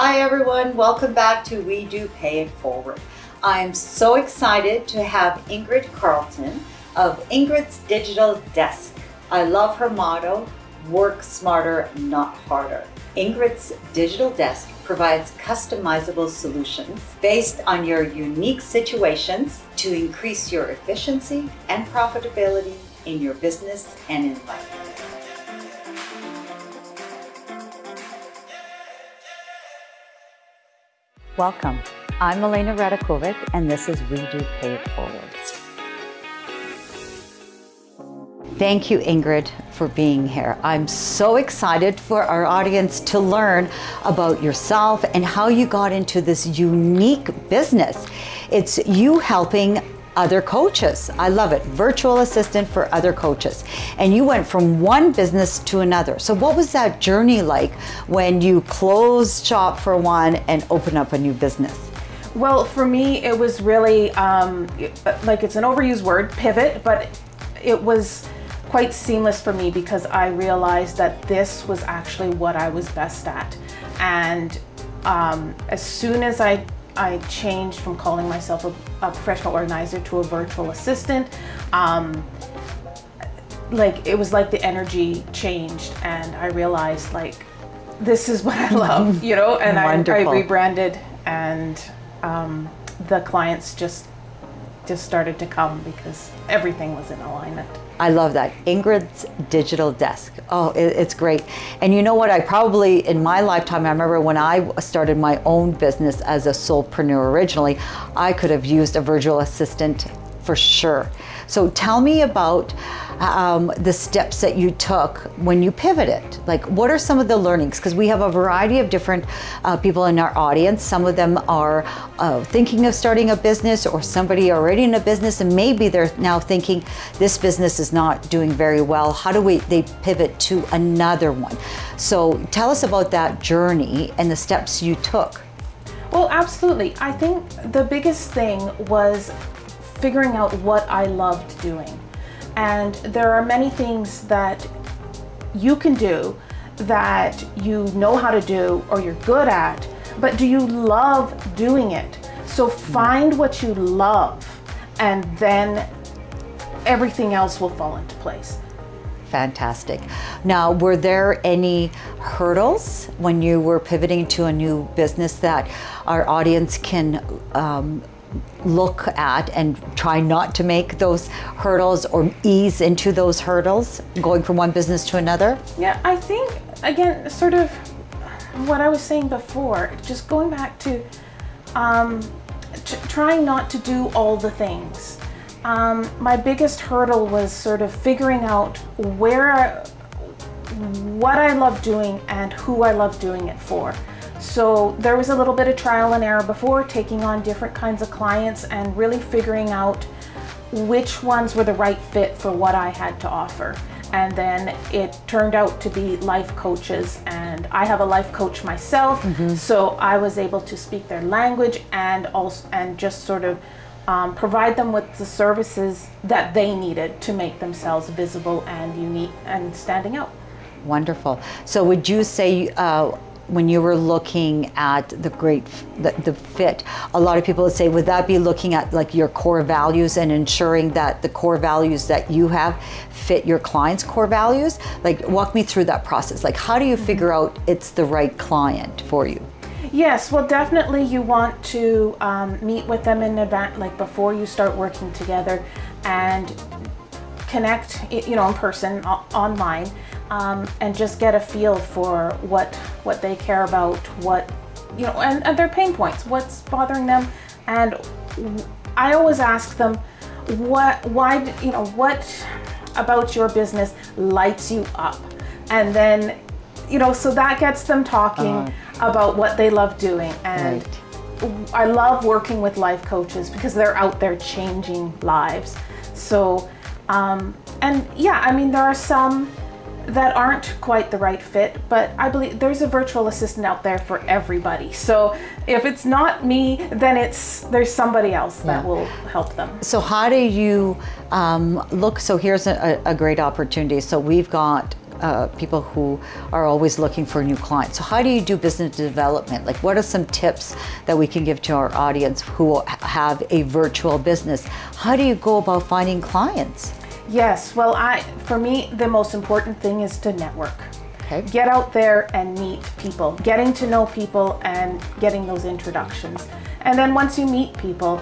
Hi everyone, welcome back to WEDO Pay It Forward. I'm so excited to have Ingrid Carleton of Ingrid's Digital Desk. I love her motto, work smarter, not harder. Ingrid's Digital Desk provides customizable solutions based on your unique situations to increase your efficiency and profitability in your business and in life. Welcome. I'm Milena Radakovic, and this is WEDO Pay It Forward. Thank you, Ingrid, for being here. I'm so excited for our audience to learn about yourself and how you got into this unique business. It's you helping other coaches. I love it. Virtual assistant for other coaches. And you went from one business to another. So what was that journey like when you closed shop for one and opened up a new business? Well, for me, it was really, like it's an overused word, pivot, but it was quite seamless for me because I realized that this was actually what I was best at. And as soon as I changed from calling myself a professional organizer to a virtual assistant, like it was like the energy changed and I realized like this is what I love, you know, and I rebranded and the clients just started to come because everything was in alignment. I love that. Ingrid's Digital Desk. Oh, it's great. And you know what? I probably, in my lifetime, I remember when I started my own business as a solopreneur originally, I could have used a virtual assistant for sure. So tell me about the steps that you took when you pivoted. Like, what are some of the learnings? Because we have a variety of different people in our audience. Some of them are thinking of starting a business, or somebody already in a business, and maybe they're now thinking this business is not doing very well. How do they pivot to another one? So tell us about that journey and the steps you took. Well, absolutely. I think the biggest thing was figuring out what I loved doing. And there are many things that you can do that you know how to do or you're good at, but do you love doing it? So find what you love and then everything else will fall into place. Fantastic. Now, were there any hurdles when you were pivoting to a new business that our audience can look at and try not to make those hurdles or ease into those hurdles going from one business to another? Yeah, I think, again, sort of what I was saying before, just going back to trying not to do all the things. My biggest hurdle was sort of figuring out what I love doing and who I love doing it for. So there was a little bit of trial and error before, taking on different kinds of clients and really figuring out which ones were the right fit for what I had to offer. And then it turned out to be life coaches, and I have a life coach myself, so I was able to speak their language and just sort of provide them with the services that they needed to make themselves visible and unique and standing out. Wonderful. So would you say when you were looking at the fit, a lot of people would say, would that be looking at like your core values and ensuring that the core values that you have fit your clients' core values? Like, walk me through that process. Like, how do you figure out it's the right client for you? Yes, well, definitely you want to meet with them in advance, like before you start working together, and connect, you know, in person, online, and just get a feel for what they care about, what, you know, and their pain points, what's bothering them. And I always ask them, what about your business lights you up? And then, you know, so that gets them talking about what they love doing. And I love working with life coaches because they're out there changing lives. So, and yeah, I mean, there are some that aren't quite the right fit, but I believe there's a virtual assistant out there for everybody. So if it's not me, then there's somebody else that will help them. So how do you look? So here's a great opportunity. So we've got people who are always looking for new clients. So how do you do business development? Like, what are some tips that we can give to our audience who have a virtual business? How do you go about finding clients? Yes, well, for me, the most important thing is to network. Okay. Get out there and meet people, getting to know people and getting those introductions. And then once you meet people,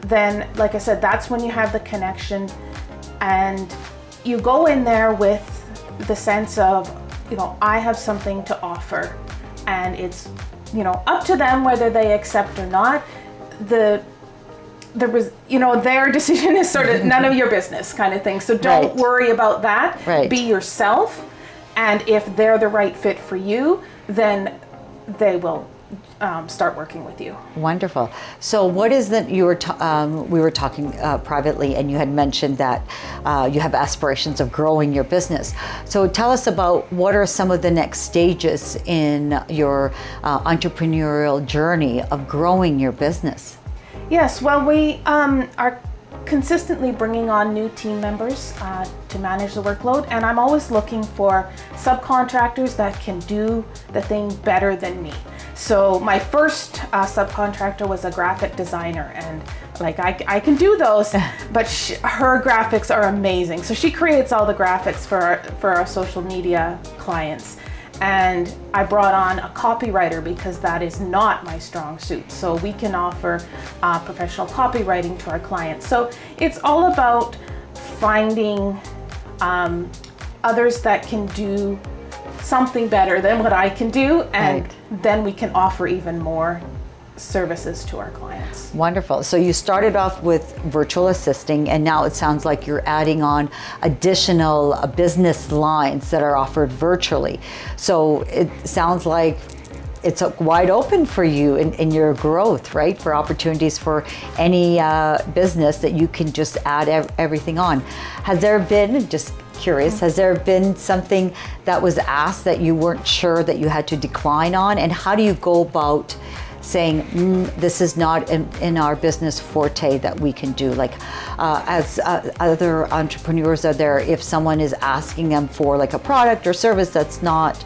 then, like I said, that's when you have the connection, and you go in there with the sense of, I have something to offer, and it's, up to them whether they accept or not. Their decision is sort of none of your business kind of thing. So don't worry about that. Right. Be yourself. And if they're the right fit for you, then they will start working with you. Wonderful. So what is that we were talking privately, and you had mentioned that you have aspirations of growing your business. So tell us about what are some of the next stages in your entrepreneurial journey of growing your business? Yes, well, we are consistently bringing on new team members to manage the workload, and I'm always looking for subcontractors that can do the thing better than me. So my first subcontractor was a graphic designer, and I can do those, but her graphics are amazing. So she creates all the graphics for our social media clients. And I brought on a copywriter because that is not my strong suit. So we can offer professional copywriting to our clients. So it's all about finding others that can do something better than what I can do, and then we can offer even more services to our clients. Wonderful. So you started off with virtual assisting, and now it sounds like you're adding on additional business lines that are offered virtually. So it sounds like it's wide open for you in your growth, right? For opportunities for any business that you can just add everything on. Has there been, just curious, has there been something that was asked that you weren't sure that you had to decline on? And how do you go about saying, this is not in our business forte that we can do? Like as other entrepreneurs are there, if someone is asking them for like a product or service that's not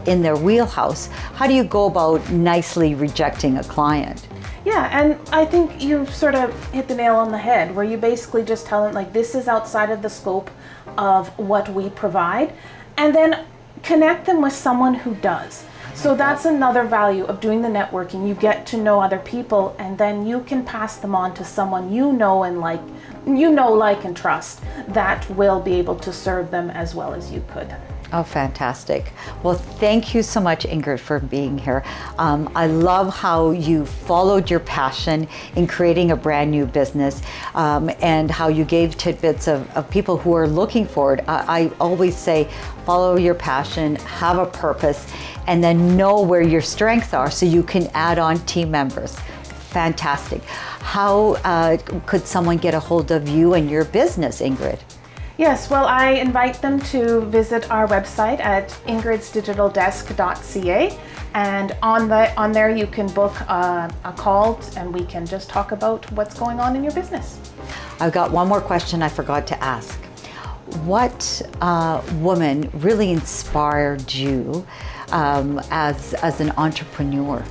in their wheelhouse, how do you go about nicely rejecting a client? Yeah, and I think you sort of hit the nail on the head, where you basically just tell them, like, this is outside of the scope of what we provide, and then connect them with someone who does. So that's another value of doing the networking. You get to know other people, and then you can pass them on to someone and like and trust, that will be able to serve them as well as you could. Oh, fantastic. Well, thank you so much, Ingrid, for being here. I love how you followed your passion in creating a brand new business, and how you gave tidbits of people who are looking for it. I always say, follow your passion, have a purpose, and then know where your strengths are so you can add on team members. Fantastic. How could someone get a hold of you and your business, Ingrid? Yes, well, I invite them to visit our website at ingridsdigitaldesk.ca, and on there you can book a call, and we can just talk about what's going on in your business. I've got one more question I forgot to ask. What woman really inspired you as an entrepreneur?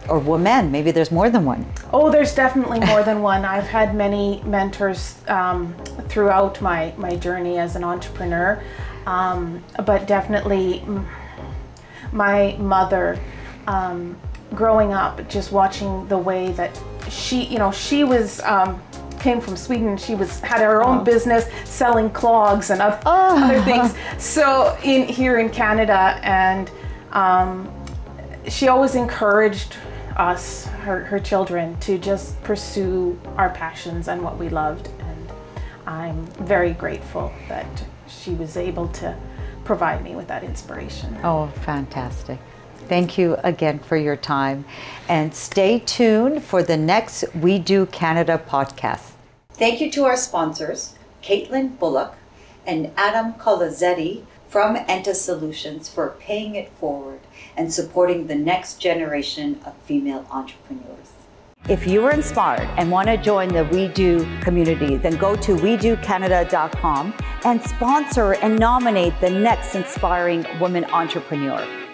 Or woman, maybe there's more than one. Oh, there's definitely more than one. I've had many mentors throughout my journey as an entrepreneur, but definitely my mother, growing up, just watching the way that she was, came from Sweden. She had her own business selling clogs and other things. So here in Canada, and she always encouraged us, her children, to just pursue our passions and what we loved, and I'm very grateful that she was able to provide me with that inspiration. Oh, fantastic. Thank you again for your time, and stay tuned for the next We Do Canada podcast. Thank you to our sponsors, Caitlin Bullock and Adam Colazetti from Enta Solutions, for paying it forward and supporting the next generation of female entrepreneurs. If you are inspired and want to join the We Do community, then go to wedocanada.com and sponsor and nominate the next inspiring woman entrepreneur.